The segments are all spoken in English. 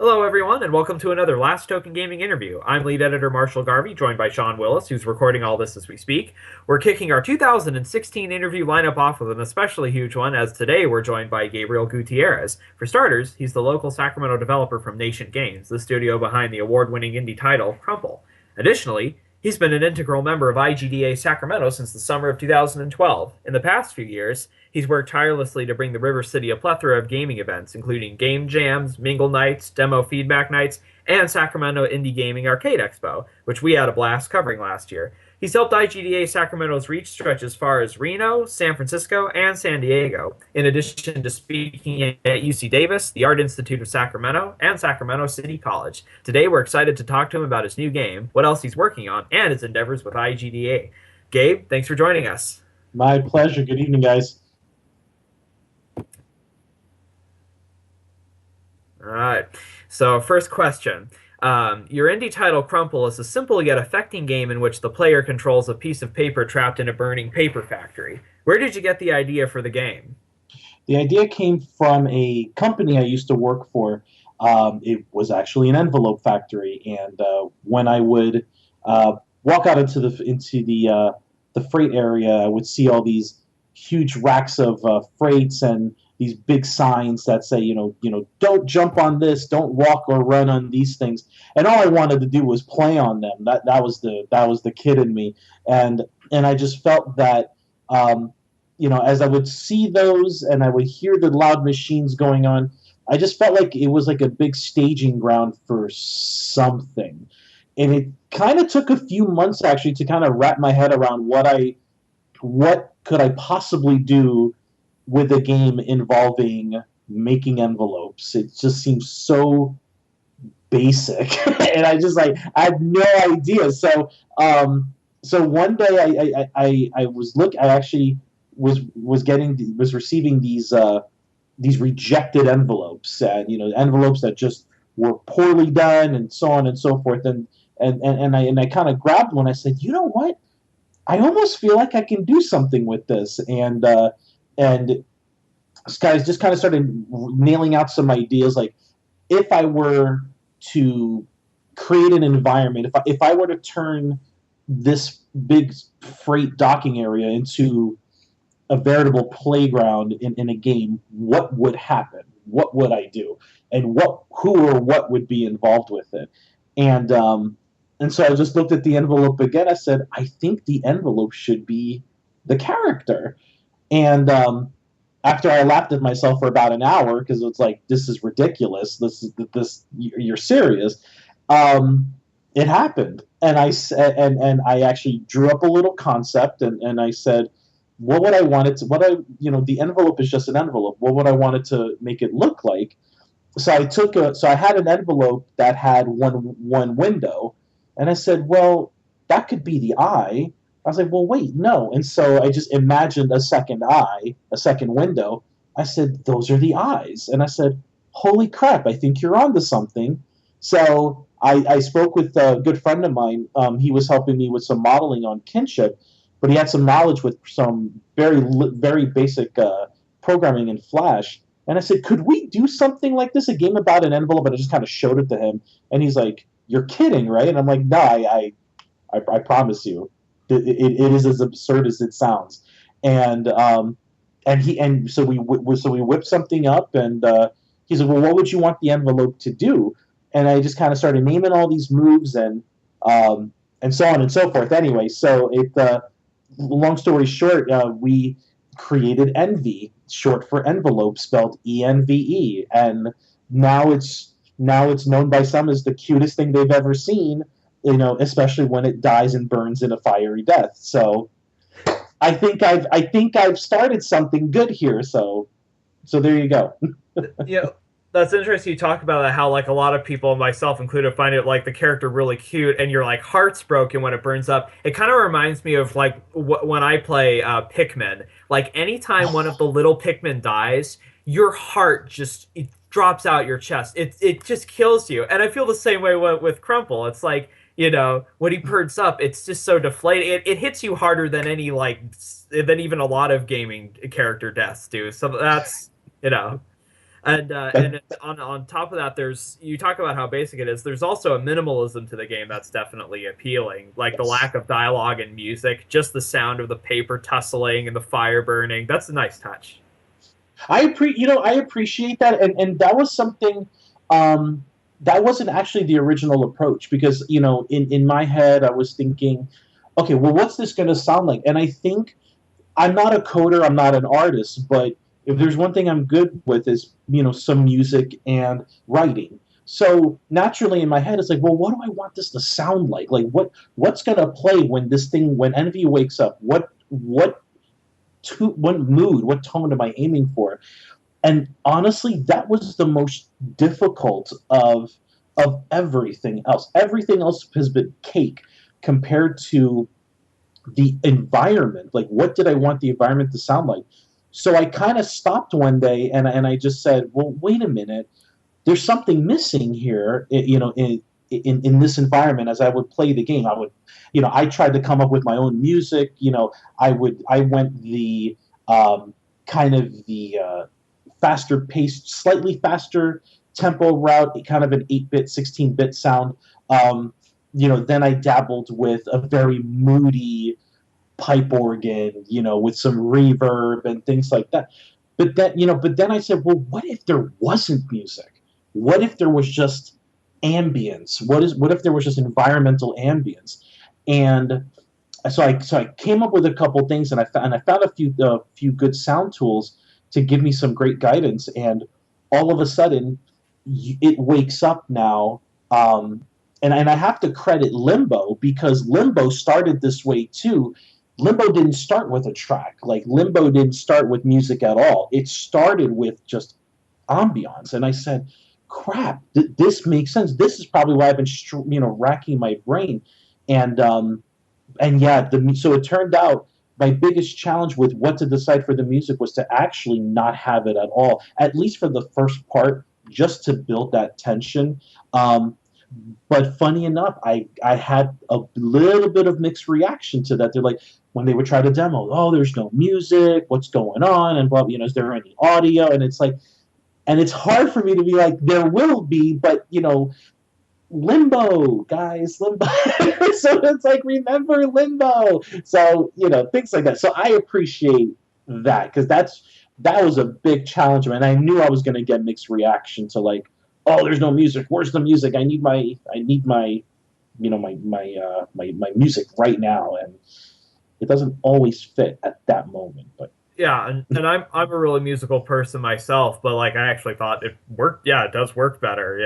Hello, everyone, and welcome to another Last Token Gaming interview. I'm lead editor Marshall Garvey, joined by Sean Willis, who's recording all this as we speak. We're kicking our 2016 interview lineup off with an especially huge one, as today we're joined by Gabriel Gutierrez. For starters, he's the local Sacramento developer from Nascent Games, the studio behind the award-winning indie title Crumple. Additionally, he's been an integral member of IGDA Sacramento since the summer of 2012. In the past few years, he's worked tirelessly to bring the River City a plethora of gaming events, including game jams, mingle nights, demo feedback nights, and Sacramento Indie Gaming Arcade Expo, which we had a blast covering last year. He's helped IGDA Sacramento's reach stretch as far as Reno, San Francisco, and San Diego, in addition to speaking at UC Davis, the Art Institute of Sacramento, and Sacramento City College. Today, we're excited to talk to him about his new game, what else he's working on, and his endeavors with IGDA. Gabe, thanks for joining us. My pleasure. Good evening, guys. All right. So, first question. Your indie title Crumple is a simple yet affecting game in which the player controls a piece of paper trapped in a burning paper factory. Where did you get the idea for the game? The idea came from a company I used to work for. It was actually an envelope factory, and when I would walk out into the freight area, I would see all these huge racks of freights and these big signs that say, don't jump on this, don't walk or run on these things. And all I wanted to do was play on them. That was the kid in me, and I just felt that, as I would see those and I would hear the loud machines going on, I just felt like it was like a big staging ground for something. And it kind of took a few months actually to kind of wrap my head around what could I possibly do with a game involving making envelopes. It just seems so basic, and I had no idea. So one day I actually was receiving these rejected envelopes, and envelopes that just were poorly done, and so on and so forth. And I kind of grabbed one. I said, you know what? I almost feel like I can do something with this, and guys just kind of started nailing out some ideas. Like, if I were to create an environment, if I were to turn this big freight docking area into a veritable playground in a game, what would happen? What would I do? And who or what would be involved with it? And so I just looked at the envelope again. I said, I think the envelope should be the character. And after I laughed at myself for about an hour because it's like, this is ridiculous. This you're serious. It happened, and I actually drew up a little concept, and I said, what would I want it to? The envelope is just an envelope. What would I want it to make it look like? So I had an envelope that had one window, and I said, well, that could be the eye. I was like, well, wait, no. And so I just imagined a second eye, a second window. I said, those are the eyes. And I said, holy crap, I think you're onto something. So I spoke with a good friend of mine. He was helping me with some modeling on kinship, but he had some knowledge with some very basic programming in Flash. And I said, could we do something like this, a game about an envelope? And I just kind of showed it to him. And he's like, you're kidding, right? And I'm like, no, I promise you. It is as absurd as it sounds. So we whipped something up, and he said, well, what would you want the envelope to do? And I just kind of started naming all these moves, and so on and so forth. Anyway, so long story short, we created Envy, short for envelope, spelled ENVE, and now it's known by some as the cutest thing they've ever seen. Especially when it dies and burns in a fiery death. So I think I've started something good here. So there you go. Yeah, that's interesting. You talk about how like a lot of people, myself included, find it like the character really cute, and your like heart's broken when it burns up. It kind of reminds me of like when I play Pikmin. Like anytime one of the little Pikmin dies, your heart just it drops out your chest. It just kills you. And I feel the same way with Crumple. It's like, when he burns up, it's just so deflating. It hits you harder than than even a lot of gaming character deaths do. So that's, And on top of that, you talk about how basic it is. There's also a minimalism to the game that's definitely appealing, like the Yes. lack of dialogue and music, just the sound of the paper tussling and the fire burning. That's a nice touch. I appreciate that, and that was something um, that wasn't actually the original approach because in my head I was thinking, okay, well, what's this going to sound like? And I think I'm not a coder, I'm not an artist, but if there's one thing I'm good with is some music and writing. So naturally in my head it's like, well, what do I want this to sound like? Like what's going to play when Envy wakes up? What mood, what tone am I aiming for? And honestly, that was the most difficult of everything else. Everything else has been cake compared to the environment. Like, what did I want the environment to sound like? So I kind of stopped one day and I just said, well, wait a minute, there's something missing here. In this environment. As I would play the game, I tried to come up with my own music. I went the kind of the faster paced, slightly faster tempo route, kind of an 8-bit, 16-bit sound. Then I dabbled with a very moody pipe organ, with some reverb and things like that. But then I said, well, what if there wasn't music? What if there was just ambience? What if there was just environmental ambience? And so I came up with a couple things, and I found a few good sound tools to give me some great guidance. And all of a sudden, it wakes up now. And I have to credit Limbo because Limbo started this way too. Limbo didn't start with a track. Like Limbo didn't start with music at all. It started with just ambiance. And I said, crap, this makes sense. This is probably why I've been racking my brain. And yeah, so it turned out my biggest challenge with what to decide for the music was to actually not have it at all, at least for the first part, just to build that tension. But funny enough, I had a little bit of mixed reaction to that. They're like, when they would try to demo, oh, there's no music, what's going on, and blah, is there any audio? And it's like, and it's hard for me to be like, there will be, but Limbo, guys, Limbo. So it's like, remember Limbo. So things like that. So I appreciate that because that was a big challenge, and I knew I was going to get mixed reaction to like, oh, there's no music. Where's the music? I need my my music right now, and it doesn't always fit at that moment, but. Yeah, and I'm a really musical person myself, but like I actually thought it worked. Yeah, it does work better,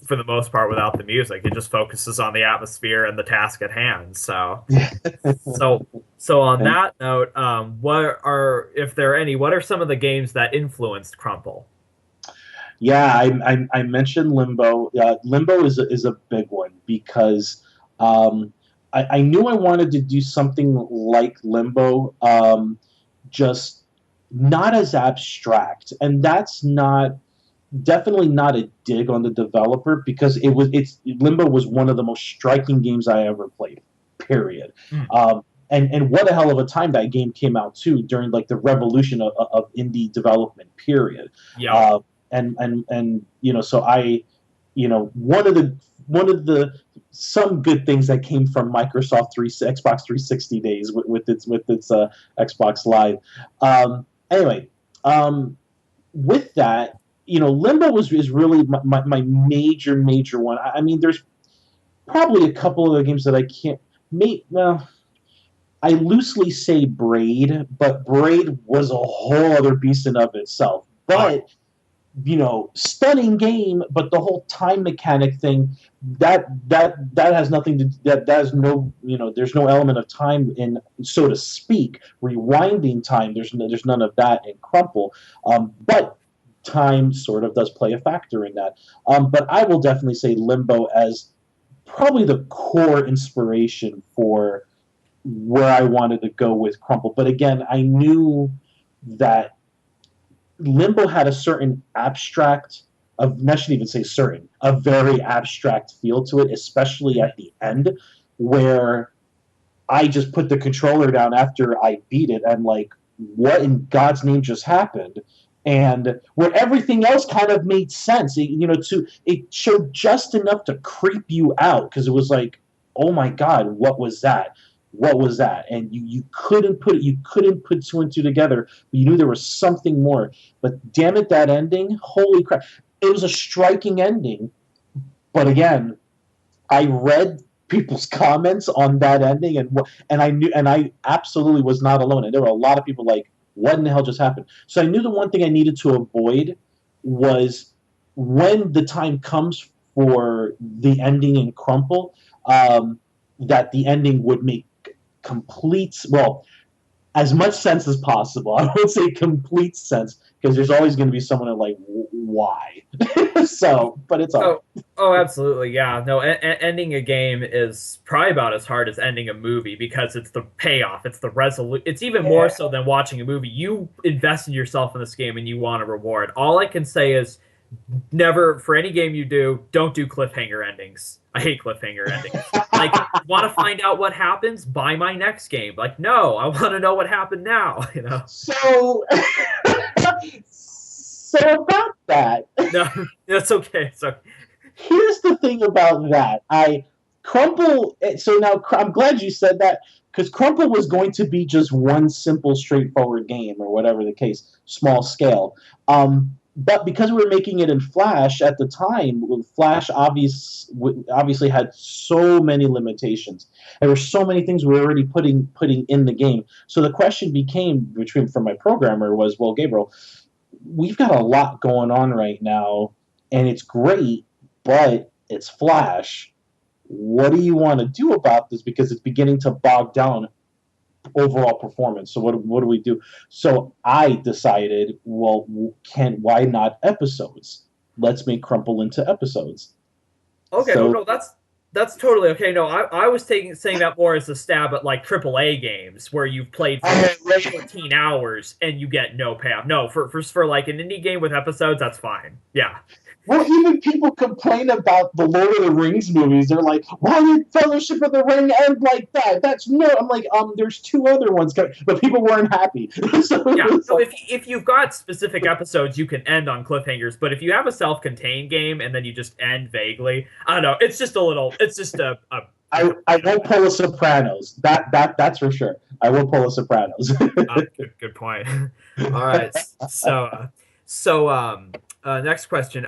for the most part without the music. It just focuses on the atmosphere and the task at hand. So on that note, if there are any, what are some of the games that influenced Crumple? Yeah, I mentioned Limbo. Limbo is a big one because I knew I wanted to do something like Limbo. Just not as abstract, and that's definitely not a dig on the developer because Limbo was one of the most striking games I ever played, period. And what a hell of a time that game came out too, during like the revolution of indie development, period. Yeah. So I one of the some good things that came from Xbox 360 days with its Xbox Live. Anyway, with that, Limbo is really my major one. I mean, there's probably a couple of the games that I can't make. Well, I loosely say Braid, but Braid was a whole other beast in of itself. But stunning game, but the whole time mechanic thing that has nothing to that has no there's no element of time in, so to speak, rewinding time. There's none of that in Crumple, but time sort of does play a factor in that. But I will definitely say Limbo as probably the core inspiration for where I wanted to go with Crumple. But again, I knew that Limbo had a certain abstract, I shouldn't even say certain, a very abstract feel to it, especially at the end, where I just put the controller down after I beat it and like, what in God's name just happened? and where everything else kind of made sense. It showed just enough to creep you out because it was like, oh my god, what was that? What was that? And you couldn't put two and two together, but you knew there was something more. But damn it, that ending, holy crap. It was a striking ending. But again, I read people's comments on that ending, and I absolutely was not alone. And there were a lot of people like, what in the hell just happened? So I knew the one thing I needed to avoid was when the time comes for the ending in Crumple, that the ending would make as much sense as possible. I won't say complete sense because there's always going to be someone like, why? But it's all. Oh, absolutely, yeah. No, ending a game is probably about as hard as ending a movie because it's the payoff, it's the resolution. It's even more so than watching a movie. You invest in yourself in this game and you want a reward. All I can say is, never, for any game you do, don't do cliffhanger endings. I hate cliffhanger endings. Like, want to find out what happens? Buy my next game. Like, no, I want to know what happened now. So about that. No, that's okay. So here's the thing about that. Crumple. So now I'm glad you said that because Crumple was going to be just one simple, straightforward game or whatever the case, small scale. But because we were making it in Flash at the time, Flash obviously had so many limitations. There were so many things we were already putting in the game. So the question became from my programmer was, well, Gabriel, we've got a lot going on right now, and it's great, but it's Flash. What do you want to do about this? Because it's beginning to bog down overall performance. So what do we do? So I decided, well, why not episodes? Let's make Crumple into episodes. Okay, no, that's totally okay. No, I was saying that more as a stab at like AAA games where you've played for 14 hours and you get no payoff. No, for like an indie game with episodes, that's fine. Yeah. Well, even people complain about the Lord of the Rings movies. They're like, why did Fellowship of the Ring end like that? I'm like, there's two other ones coming, but people weren't happy. So if you've got specific episodes, you can end on cliffhangers. But if you have a self-contained game and then you just end vaguely, I don't know. It's just a I won't pull a Sopranos. That's for sure. I won't pull a Sopranos. Good point. All right. So next question.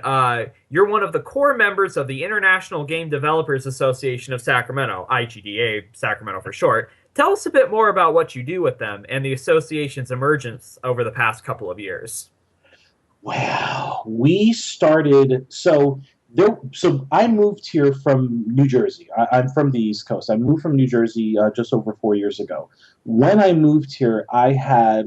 You're one of the core members of the International Game Developers Association of Sacramento, IGDA Sacramento for short. Tell us a bit more about what you do with them and the association's emergence over the past couple of years. Wow. We started... So I moved here from New Jersey. I'm from the East Coast. I moved from New Jersey just over 4 years ago. When I moved here, I had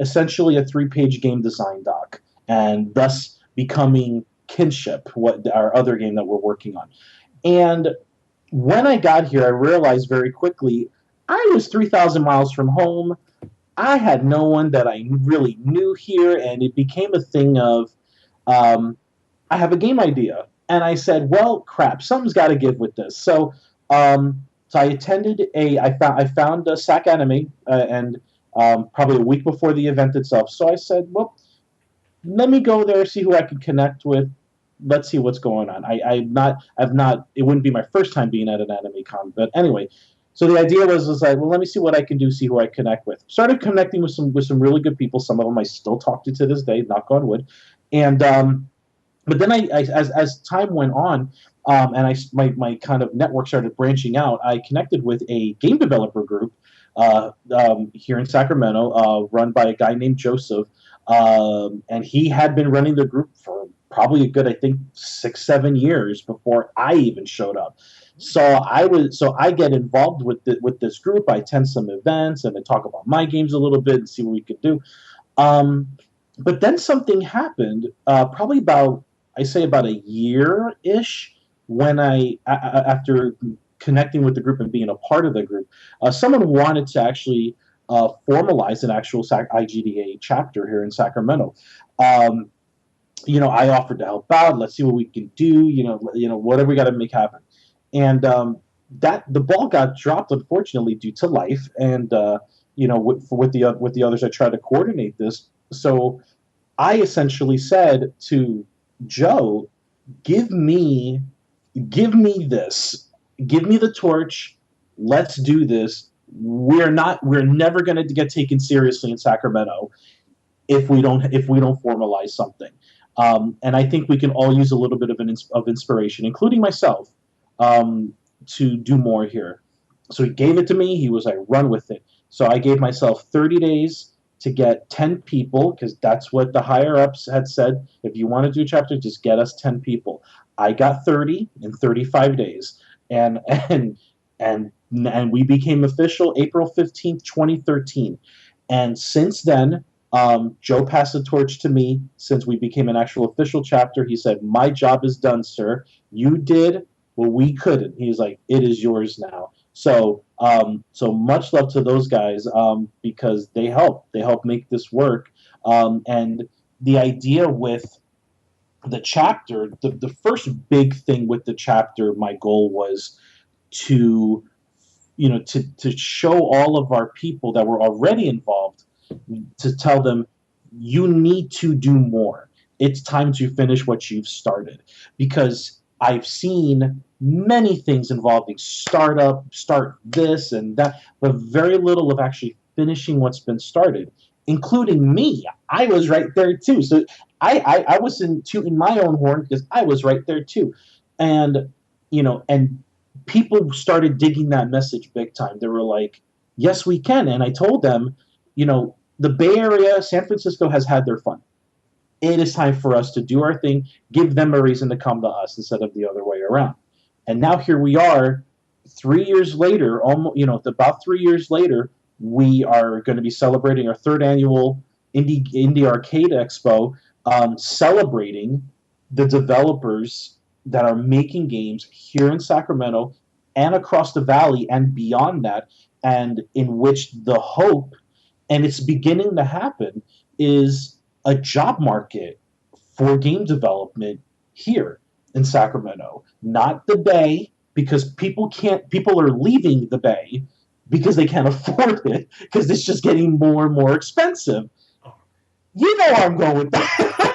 essentially a 3-page game design doc, and thus becoming Kinship, our other game that we're working on. And when I got here, I realized very quickly I was 3,000 miles from home. I had no one that I really knew here, and it became a thing of I have a game idea. And I said, well, crap, something's got to give with this. So I attended I found a SAC Anime, and probably a week before the event itself. So I said, well, let me go there, see who I can connect with. Let's see what's going on. It wouldn't be my first time being at an anime con, but anyway. So the idea was like, well, let me see what I can do, see who I connect with. Started connecting with some really good people. Some of them I still talk to this day, knock on wood. And but then as time went on, and my kind of network started branching out, I connected with a game developer group here in Sacramento, run by a guy named Joseph, and he had been running the group for probably a good, I think, 6-7 years before I even showed up. So I get involved with this group. I attend some events and I talk about my games a little bit and see what we could do. But then something happened, probably about a year-ish, when after connecting with the group and being a part of the group, someone wanted to actually formalize an actual IGDA chapter here in Sacramento. I offered to help out. Let's see what we can do. Whatever we got to make happen. And that the ball got dropped, unfortunately, due to life. And with the others, I tried to coordinate this. So I essentially said to Joe, give me this. Give me the torch. Let's do this. We're never going to get taken seriously in Sacramento if we don't formalize something. And I think we can all use a little bit of inspiration, including myself, to do more here. So he gave it to me. He was like, run with it. So I gave myself 30 days to get 10 people, because that's what the higher ups had said. If you want to do a chapter, just get us 10 people. I got 30 in 35 days, and we became official April 15th, 2013. And since then, Joe passed the torch to me. Since we became an actual official chapter, he said, "My job is done, sir. You did what we couldn't." He's like, "It is yours now." So, so much love to those guys, because they help make this work. And the idea with the chapter, the first big thing with the chapter, my goal was to, to show all of our people that were already involved, to tell them, you need to do more. It's time to finish what you've started. Because I've seen many things involving start this and that, but very little of actually finishing what's been started, including me. I was right there too. So I was in my own horn, because I was right there too. And, and people started digging that message big time. They were like, yes, we can. And I told them, the Bay Area, San Francisco has had their fun. It is time for us to do our thing, give them a reason to come to us instead of the other way around. And now here we are, 3 years later, about 3 years later, we are going to be celebrating our third annual Indie Arcade Expo, celebrating the developers that are making games here in Sacramento and across the valley and beyond that, and in which the hope, and it's beginning to happen, is a job market for game development here in Sacramento. Not the Bay, because people are leaving the Bay because they can't afford it, because it's just getting more and more expensive. You know where I'm going with that.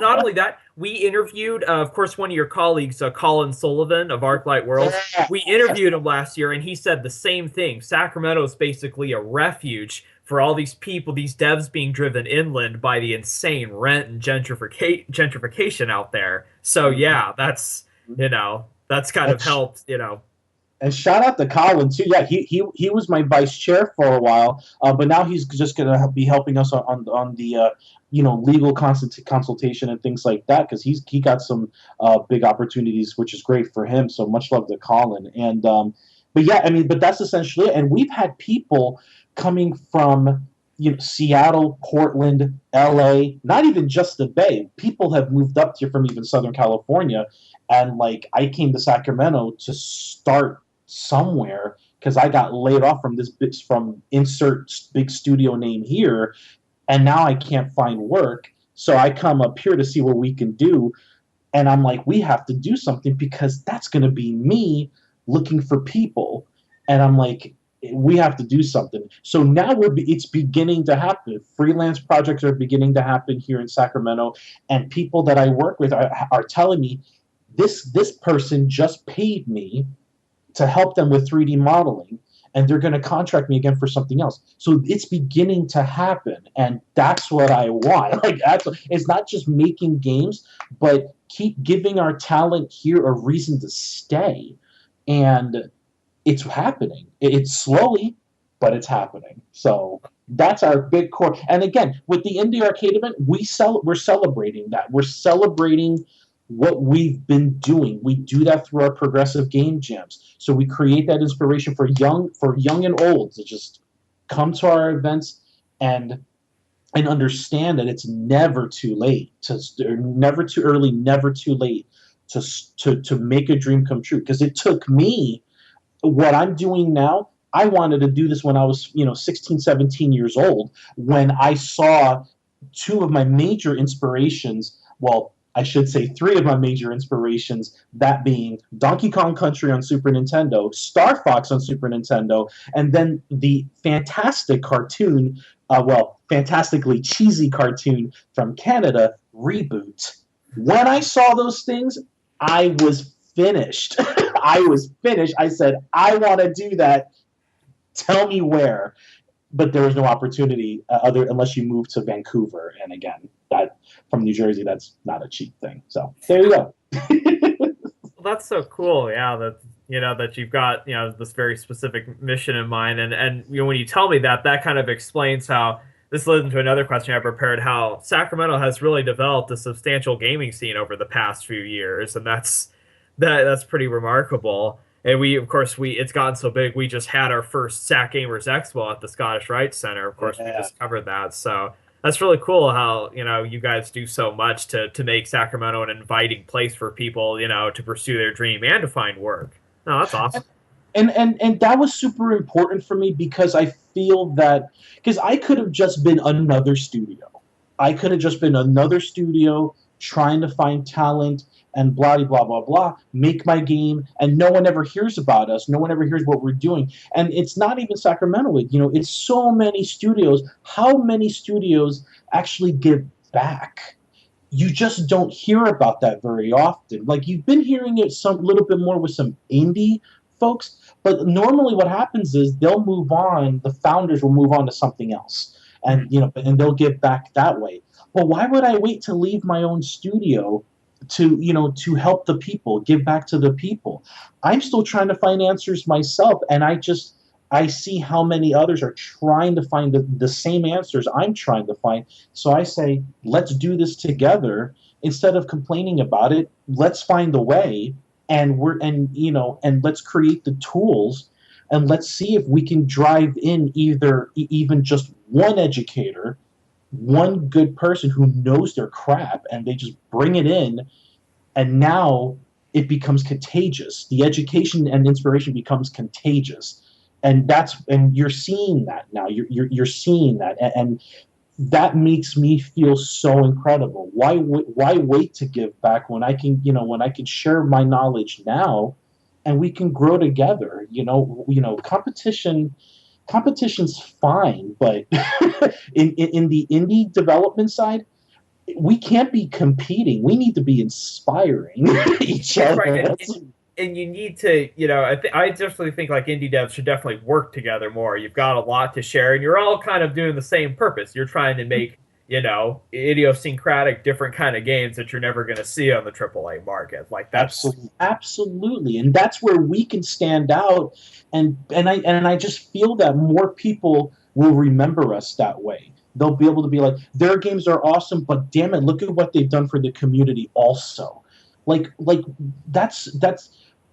Not only that, we interviewed, of course, one of your colleagues, Colin Sullivan of Arclight Worlds. We interviewed him last year, and he said the same thing. Sacramento is basically a refuge for all these people, these devs being driven inland by the insane rent and gentrification out there. So yeah, that's kind of helped, And shout out to Colin too. Yeah, he was my vice chair for a while, but now he's just going to be helping us on the legal consultation and things like that, because he got some big opportunities, which is great for him. So much love to Colin. And but yeah, but that's essentially it. And we've had people coming from Seattle, Portland, LA, not even just the Bay. People have moved up here from even Southern California, and like I came to Sacramento to start somewhere because I got laid off from insert big studio name here, and now I can't find work. So I come up here to see what we can do, and I'm like, we have to do something, because that's going to be me looking for people, and I'm like, we have to do something. So now it's beginning to happen. Freelance projects are beginning to happen here in Sacramento, and people that I work with are telling me, this person just paid me to help them with 3D modeling, and they're going to contract me again for something else. So it's beginning to happen, and that's what I want. Like, it's not just making games, but keep giving our talent here a reason to stay. And it's happening. It's slowly, but it's happening. So that's our big core. And again, with the Indie Arcade event, we're celebrating that. We're celebrating what we've been doing. We do that through our progressive game jams. So we create that inspiration for young and old to just come to our events and understand that it's never too late, never too early, never too late to make a dream come true. Because it took me, what I'm doing now, I wanted to do this when I was 16, 17 years old, when I saw two of my major inspirations, well, I should say three of my major inspirations, that being Donkey Kong Country on Super Nintendo, Star Fox on Super Nintendo, and then the fantastic cartoon fantastically cheesy cartoon from Canada, Reboot. When I saw those things, I was finished. I was finished. I said, I want to do that. Tell me where. But there was no opportunity unless you move to Vancouver. And again, that from New Jersey, that's not a cheap thing. So there you go. Well, that's so cool. Yeah, that that you've got this very specific mission in mind, and when you tell me that, that kind of explains how this led into another question I prepared. How Sacramento has really developed a substantial gaming scene over the past few years, and that's pretty remarkable. And we, of course, it's gotten so big. We just had our first Sac Gamers Expo at the Scottish Rite Center. Of course, we just covered that. So that's really cool how you guys do so much to make Sacramento an inviting place for people to pursue their dream and to find work. No, that's awesome. And that was super important for me because I feel that because I could have just been another studio. I could have just been another studio trying to find talent and blah, blah, blah, blah, make my game, and no one ever hears about us. No one ever hears what we're doing. And it's not even Sacramento. It's so many studios. How many studios actually give back? You just don't hear about that very often. Like, you've been hearing it some little bit more with some indie folks, but normally what happens is they'll move on, the founders will move on to something else, and and they'll give back that way. Well, why would I wait to leave my own studio to help the people, give back to the people? I'm still trying to find answers myself, and I see how many others are trying to find the same answers I'm trying to find. So I say, let's do this together. Instead of complaining about it, let's find a way, and let's create the tools, and let's see if we can drive in even just one educator, one good person who knows their crap, and they just bring it in, and now it becomes contagious. The education and inspiration becomes contagious, and you're seeing that now. You're seeing that, and that makes me feel so incredible. Why wait to give back when I can share my knowledge now, and we can grow together? Competition's fine, but in the indie development side, we can't be competing. We need to be inspiring each other. Right. And you need to, I definitely think like indie devs should definitely work together more. You've got a lot to share, and you're all kind of doing the same purpose. You're trying to make, idiosyncratic, different kind of games that you're never going to see on the AAA market. Like that's absolutely, and that's where we can stand out. And I just feel that more people will remember us that way. They'll be able to be like, their games are awesome, but damn it, look at what they've done for the community also. Like that's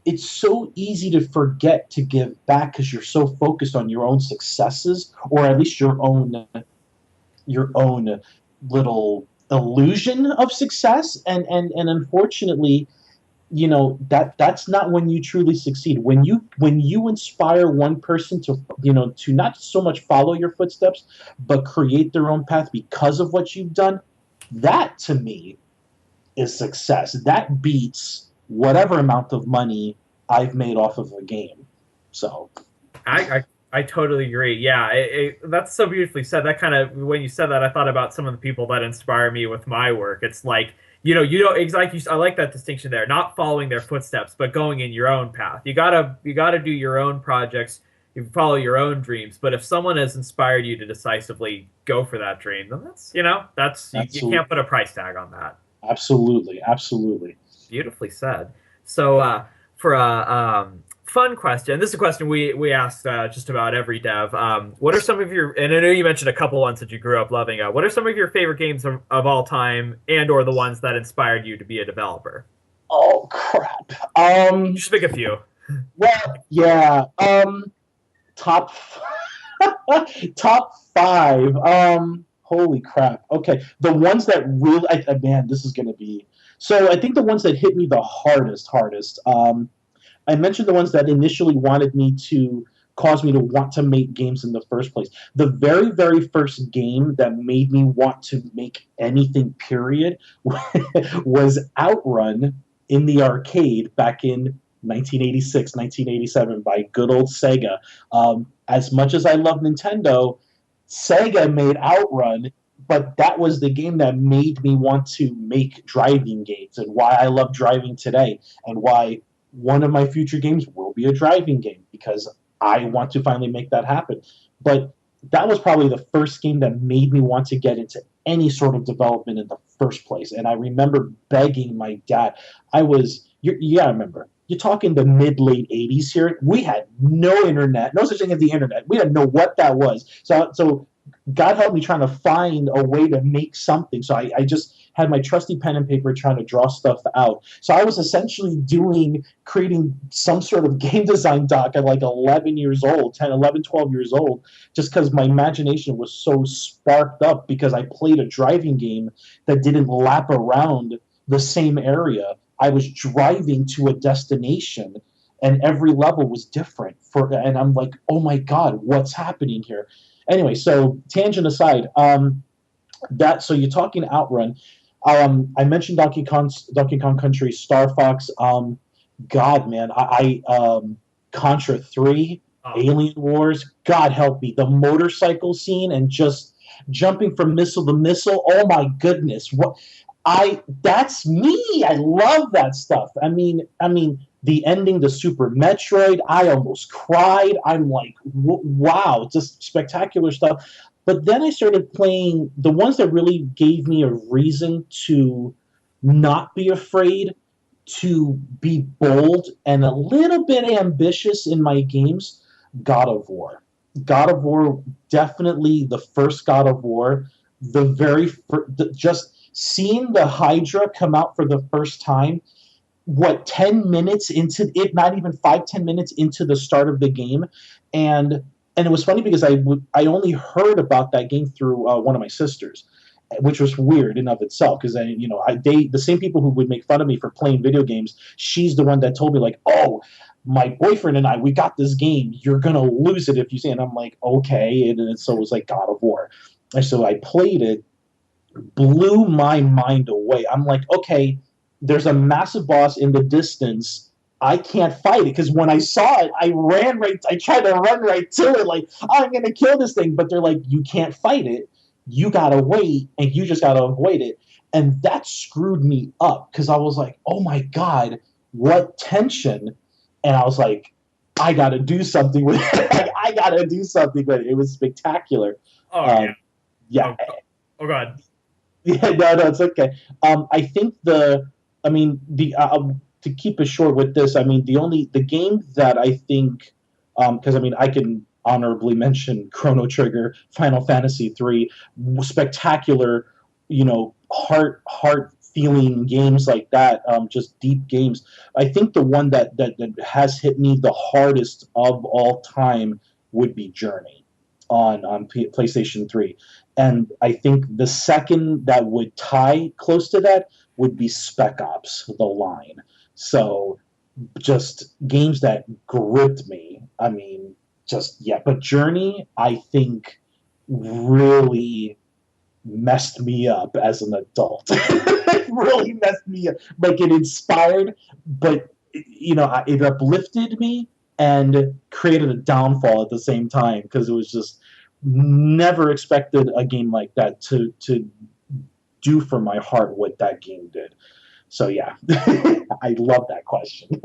it's so easy to forget to give back because you're so focused on your own successes, or at least your own little illusion of success. And unfortunately, that's not when you truly succeed. When you inspire one person to not so much follow your footsteps, but create their own path because of what you've done, that to me is success. That beats whatever amount of money I've made off of a game. So I totally agree. Yeah, that's so beautifully said. That kind of, when you said that, I thought about some of the people that inspire me with my work. It's like, you don't exactly. I like that distinction there. Not following their footsteps, but going in your own path. You gotta do your own projects. You follow your own dreams. But if someone has inspired you to decisively go for that dream, then that's you can't put a price tag on that. Absolutely. Beautifully said. So for a fun question, this is a question we asked just about every dev. What are some of your, and I know you mentioned a couple ones that you grew up loving. What are some of your favorite games of all time, and or the ones that inspired you to be a developer? Oh crap! Just pick a few. Well, yeah. Top five. Holy crap. Okay, the ones that really, man, this is gonna be. So I think the ones that hit me the hardest. I mentioned the ones that initially wanted me to cause me to want to make games in the first place. The very, very first game that made me want to make anything, period, was Outrun in the arcade back in 1986, 1987 by good old Sega. As much as I love Nintendo, Sega made Outrun, but that was the game that made me want to make driving games, and why I love driving today, and why one of my future games will be a driving game, because I want to finally make that happen. But that was probably the first game that made me want to get into any sort of development in the first place. And I remember begging my dad. I remember. You're talking the mid-late 80s here. We had no internet, no such thing as the internet. We didn't know what that was. So God helped me trying to find a way to make something. So I just had my trusty pen and paper trying to draw stuff out. So I was essentially creating some sort of game design doc at like 11 years old, 10, 11, 12 years old, just because my imagination was so sparked up because I played a driving game that didn't lap around the same area. I was driving to a destination, and every level was different. And I'm like, oh my God, what's happening here? Anyway, so tangent aside, so you're talking Outrun. I mentioned Donkey Kong Country, Star Fox. God, man, Contra 3, Alien Wars. God help me, the motorcycle scene and just jumping from missile to missile. Oh my goodness, that's me. I love that stuff. I mean, the ending to Super Metroid, I almost cried. I'm like, wow, just spectacular stuff. But then I started playing the ones that really gave me a reason to not be afraid, to be bold and a little bit ambitious in my games. God of War. God of War, definitely the first God of War. Just seeing the Hydra come out for the first time, 10 minutes into it, not even 5-10 minutes into the start of the game. And it was funny because I only heard about that game through one of my sisters, which was weird in of itself, because the same people who would make fun of me for playing video games, she's the one that told me, like, oh, my boyfriend and we got this game, you're gonna lose it if you see it. And I'm like, okay. And so it was like God of War, and so I played it, blew my mind away. I'm like, okay, there's a massive boss in the distance. I can't fight it, because when I saw it, I tried to run right to it, like, I'm going to kill this thing. But they're like, you can't fight it. You got to wait, and you just got to avoid it. And that screwed me up, because I was like, oh my God, what tension. And I was like, I got to do something with it. I got to do something with it. It was spectacular. Oh, yeah. Oh, God. Yeah, no, it's okay. I think to keep it short with this, the game that I think, because I can honorably mention Chrono Trigger, Final Fantasy III, spectacular, heart feeling games like that, just deep games. I think the one that has hit me the hardest of all time would be Journey on PlayStation 3. And I think the second that would tie close to that would be Spec Ops: The Line. So just games that gripped me. But Journey, I think, really messed me up as an adult. It really messed me up. Like, it inspired, but it uplifted me and created a downfall at the same time, because it was just never expected a game like that to do for my heart what that game did. So yeah, I love that question.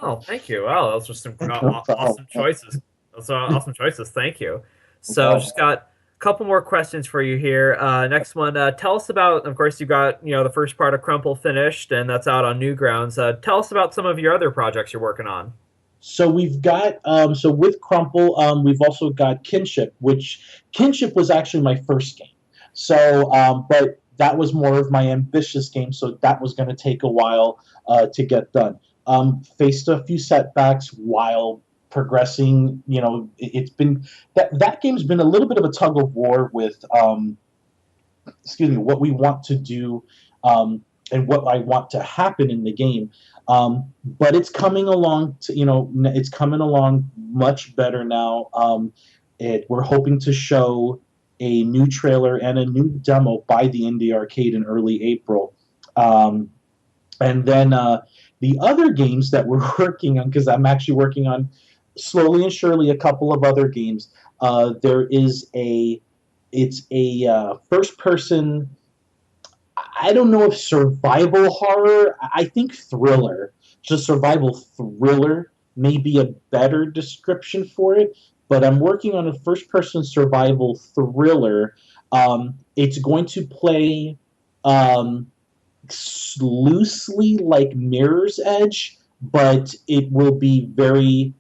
Oh, thank you. Wow, those were some awesome choices. Those are awesome choices. Thank you. So just got a couple more questions for you here. Next one, tell us about, of course, you got the first part of Crumple finished, and that's out on Newgrounds. Tell us about some of your other projects you're working on. So we've got with Crumple, we've also got Kinship, which Kinship was actually my first game. So but that was more of my ambitious game, so that was going to take a while to get done. Faced a few setbacks while progressing. It's been that game's been a little bit of a tug of war with what we want to do and what I want to happen in the game. But it's coming along. It's coming along much better now. We're hoping to show a new trailer and a new demo by the Indie Arcade in early April. And then the other games that we're working on, because I'm actually working on slowly and surely a couple of other games. There is a It's a first person. I don't know if survival horror. I think thriller. Just survival thriller may be a better description for it. But I'm working on a first person survival thriller. It's going to play um, loosely like Mirror's Edge, but it will be very.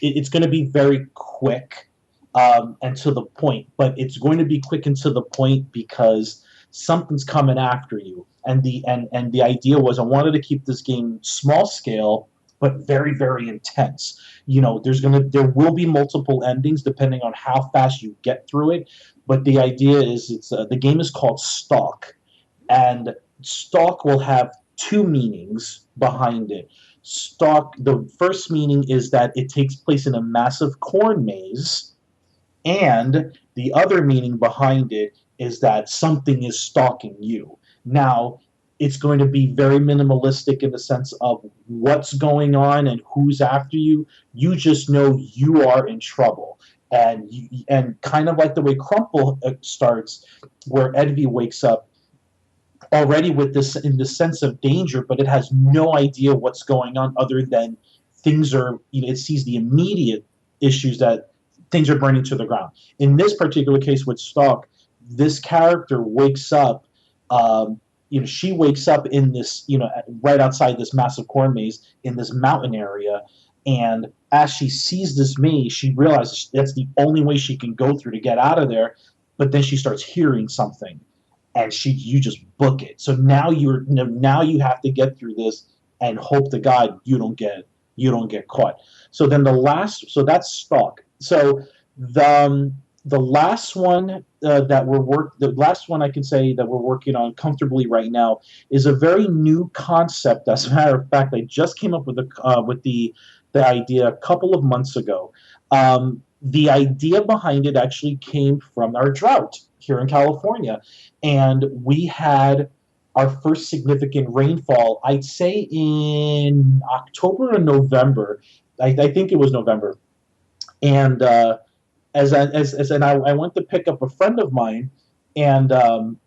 It's going to be very quick and to the point. But it's going to be quick and to the point because something's coming after you. And the idea was I wanted to keep this game small scale but very very intense. There will be multiple endings depending on how fast you get through it. But the idea is the game is called Stalk, and Stalk will have two meanings behind it. Stalk, the first meaning is that it takes place in a massive corn maze, and the other meaning behind it is that something is stalking you. Now, it's going to be very minimalistic in the sense of what's going on and who's after you. You just know you are in trouble. And kind of like the way Crumple starts, where Edvi wakes up already with this in the sense of danger, but it has no idea what's going on other than things are. It sees the immediate issues that things are burning to the ground. In this particular case with Stalk, this character wakes up. She wakes up in this, right outside this massive corn maze in this mountain area, and as she sees this maze, she realizes that's the only way she can go through to get out of there. But then she starts hearing something, and you just book it. So now you have to get through this and hope to God you don't get caught. So then so that's Stalk. So the last one the last one I can say that we're working on comfortably right now is a very new concept. As a matter of fact, I just came up with the idea a couple of months ago. The idea behind it actually came from our drought here in California, and we had our first significant rainfall, I'd say in October or November. I think it was November. And I went to pick up a friend of mine, and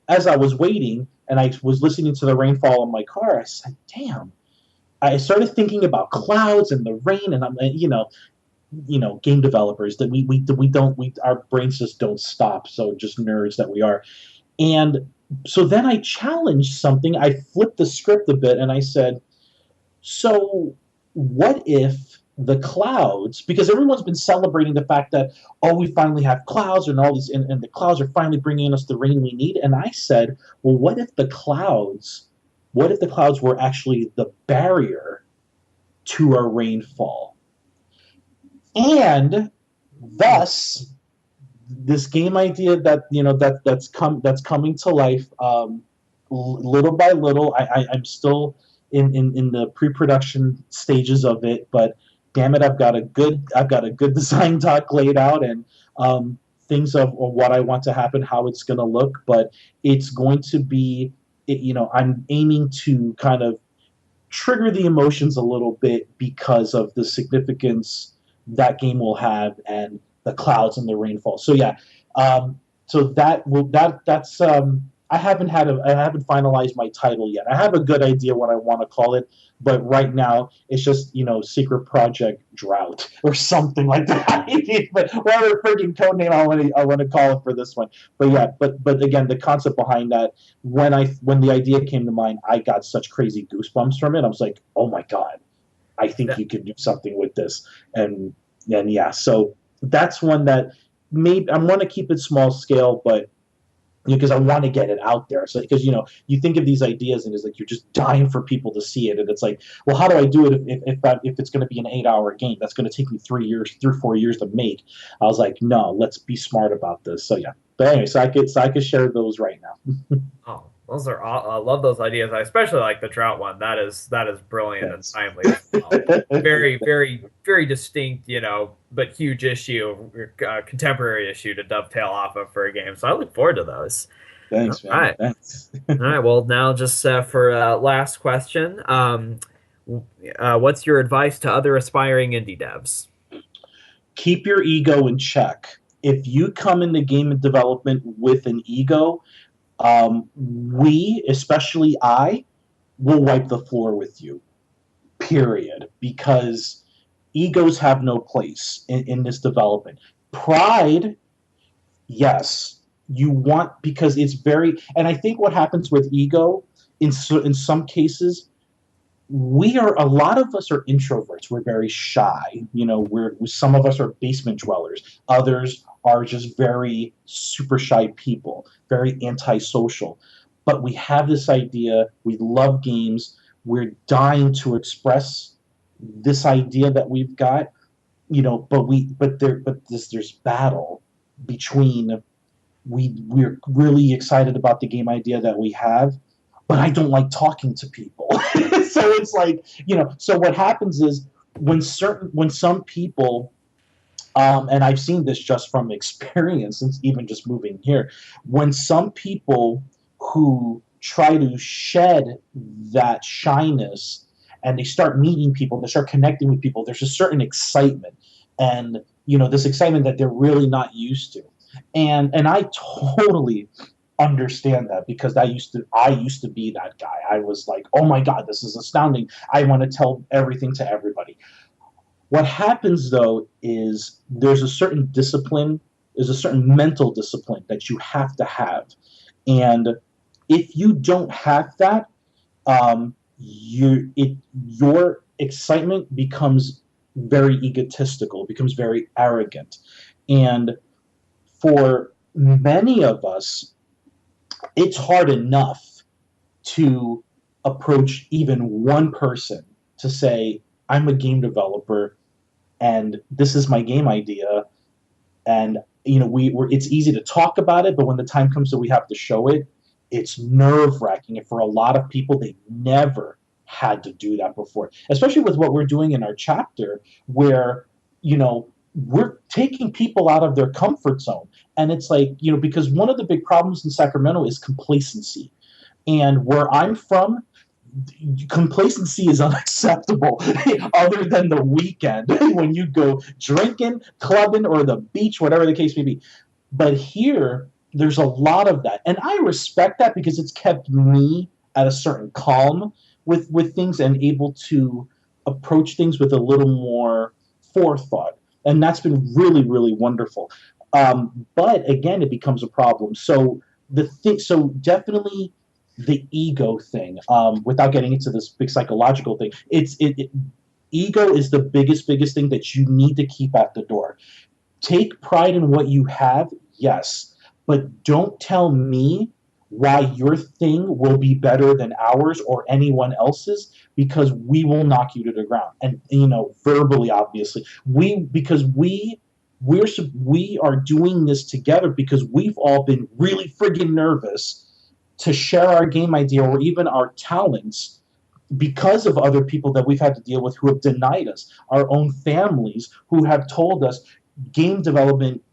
as I was waiting and I was listening to the rainfall in my car, I said, "Damn!" I started thinking about clouds and the rain, and I'm, game developers that our brains just don't stop. So just nerds that we are, and so then I challenged something. I flipped the script a bit, and I said, "So what if?" The clouds, because everyone's been celebrating the fact that, oh, we finally have clouds and all these, and the clouds are finally bringing us the rain we need. And I said, well, what if the clouds were actually the barrier to our rainfall? And thus, this game idea that's coming to life, little by little. I'm still in the pre-production stages of it, but damn it, I've got a good design doc laid out, and things of what I want to happen, how it's going to look. But it's going to be, I'm aiming to kind of trigger the emotions a little bit because of the significance that game will have and the clouds and the rainfall. So yeah, that's I haven't finalized my title yet. I have a good idea what I want to call it, but right now it's just Secret Project Drought or something like that. But whatever freaking code name I want to call it for this one. But yeah, but again, the concept behind that, when the idea came to mind, I got such crazy goosebumps from it. I was like, oh my God, I think you can do something with this. And yeah, so that's one that maybe I'm going to keep it small scale, but because I want to get it out there. So because you think of these ideas and it's like you're just dying for people to see it, and it's like, well, how do I do it if it's going to be an 8-hour game that's going to take me 3 or 4 years to make? I was like, no, let's be smart about this. So yeah, but anyway, so I could share those right now. Oh, those are I love those ideas. I especially like the drought one. That is brilliant and timely as well. Very, very, very distinct, but huge issue, contemporary issue to dovetail off of for a game. So I look forward to those. Thanks, man. All right. Thanks. All right. Well, now just for last question, what's your advice to other aspiring indie devs? Keep your ego in check. if you come into game development with an ego, we, especially I, will wipe the floor with you, period, because egos have no place in this development. Pride, yes, you want, because it's very, and I think what happens with ego in some cases, a lot of us are introverts. We're very shy. Some of us are basement dwellers. Others are just very super shy people, very antisocial. But we have this idea. We love games. We're dying to express this idea that we've got. There's battle between we're really excited about the game idea that we have, but I don't like talking to people. So it's like, so what happens is when some people, and I've seen this just from experience, since even just moving here, when some people who try to shed that shyness and they start meeting people, they start connecting with people, there's a certain excitement, and this excitement that they're really not used to. And I totally understand that, because I used to be that guy. I was like, oh my God, this is astounding. I want to tell everything to everybody. What happens though is there's a certain discipline, there's a certain mental discipline that you have to have. And if you don't have that, your excitement becomes very egotistical, becomes very arrogant. And for many of us, it's hard enough to approach even one person to say, I'm a game developer and this is my game idea. And, it's easy to talk about it, but when the time comes that we have to show it, it's nerve-wracking. And for a lot of people, they never had to do that before, especially with what we're doing in our chapter, where, we're taking people out of their comfort zone. And it's like, because one of the big problems in Sacramento is complacency. And where I'm from, complacency is unacceptable other than the weekend when you go drinking, clubbing, or the beach, whatever the case may be. But here, there's a lot of that. And I respect that, because it's kept me at a certain calm with things and able to approach things with a little more forethought. And that's been really, really wonderful. But again, it becomes a problem. So definitely the ego thing, without getting into this big psychological thing, ego is the biggest thing that you need to keep at the door. Take pride in what you have, yes, but don't tell me why your thing will be better than ours or anyone else's, because we will knock you to the ground. And verbally, obviously, we are doing this together because we've all been really friggin' nervous to share our game idea or even our talents, because of other people that we've had to deal with who have denied us, our own families who have told us, game development,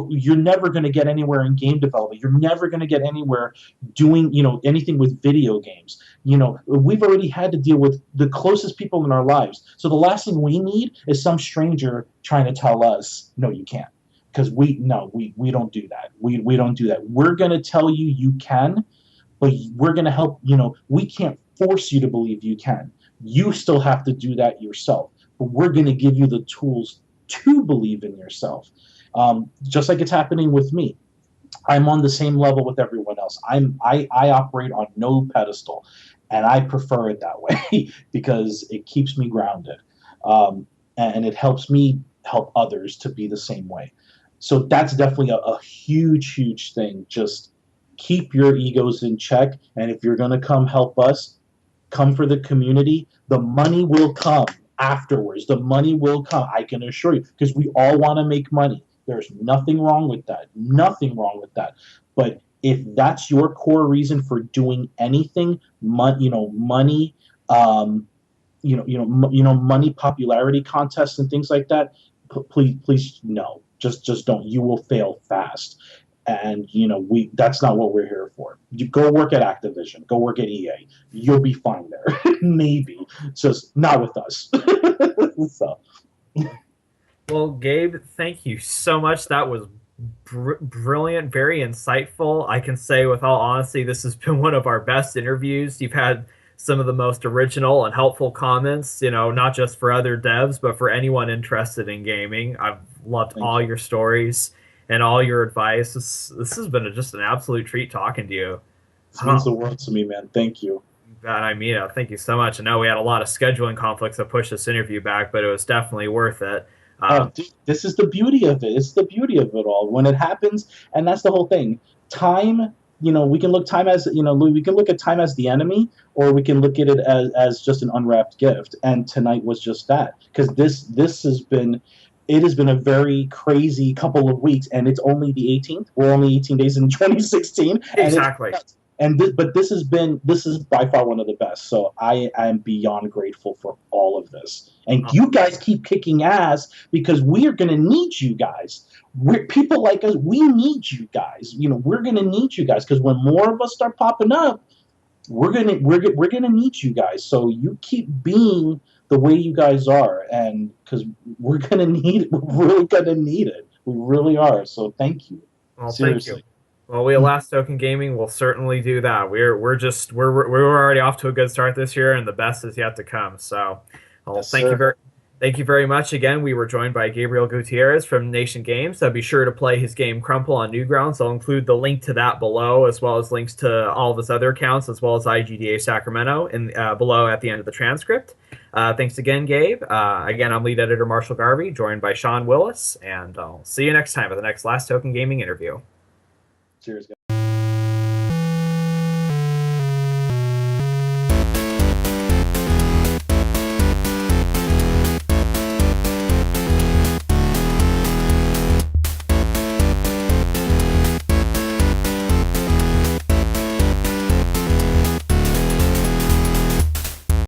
you're never going to get anywhere in game development. You're never going to get anywhere doing, anything with video games. We've already had to deal with the closest people in our lives. So the last thing we need is some stranger trying to tell us, no, you can't. Because we don't do that. We don't do that. We're going to tell you you can, but we're going to help, we can't force you to believe you can. You still have to do that yourself. But we're going to give you the tools to believe in yourself. Just like it's happening with me. I'm on the same level with everyone else. I operate on no pedestal, and I prefer it that way because it keeps me grounded, and it helps me help others to be the same way. So that's definitely a huge thing. Just keep your egos in check, and if you're going to come help us, come for the community. The money will come afterwards. The money will come, I can assure you, because we all want to make money. There's nothing wrong with that. Nothing wrong with that. But if that's your core reason for doing anything, money, money, money, popularity contests and things like that, please no. Just don't. You will fail fast. And that's not what we're here for. You go work at Activision, go work at EA. You'll be fine there. Maybe. Just not with us. So Well, Gabe, thank you so much. That was brilliant, very insightful. I can say with all honesty, this has been one of our best interviews. You've had some of the most original and helpful comments, not just for other devs, but for anyone interested in gaming. I've loved Thank all you. your stories and all your advice. This has been just an absolute treat talking to you. This means Oh, the world to me, man. Thank you. God, I mean, thank you so much. I know we had a lot of scheduling conflicts that pushed this interview back, but it was definitely worth it. Oh, Um, dude, this is the beauty of it. It's the beauty of it all. When it happens, and that's the whole thing. Time, we can look time as, we can look at time as the enemy, or we can look at it as just an unwrapped gift. And tonight was just that, because this has been, it has been a very crazy couple of weeks, and it's only the 18th. We're only 18 days in 2016, and it's exactly. but this is by far one of the best. So I am beyond grateful for all of this, and you guys keep kicking ass because we are going to need you guys. People like us, we need you guys. We're going to need you guys because when more of us start popping up, we're gonna need you guys. So you keep being the way you guys are, and because we're gonna need it, we're really gonna need it. We really are. So thank you. Well, thank you. Seriously. Well, we at Last Token Gaming will certainly do that. We're already off to a good start this year, and the best is yet to come. So, well, Yes, sir. thank you very much again. We were joined by Gabriel Gutierrez from Nation Games. So be sure to play his game Crumple on Newgrounds. I'll include the link to that below, as well as links to all of his other accounts, as well as IGDA Sacramento, in below at the end of the transcript. Thanks again, Gabe. Again, I'm lead editor Marshall Garvey, joined by Sean Willis, and I'll see you next time at the next Last Token Gaming interview. Cheers, guys.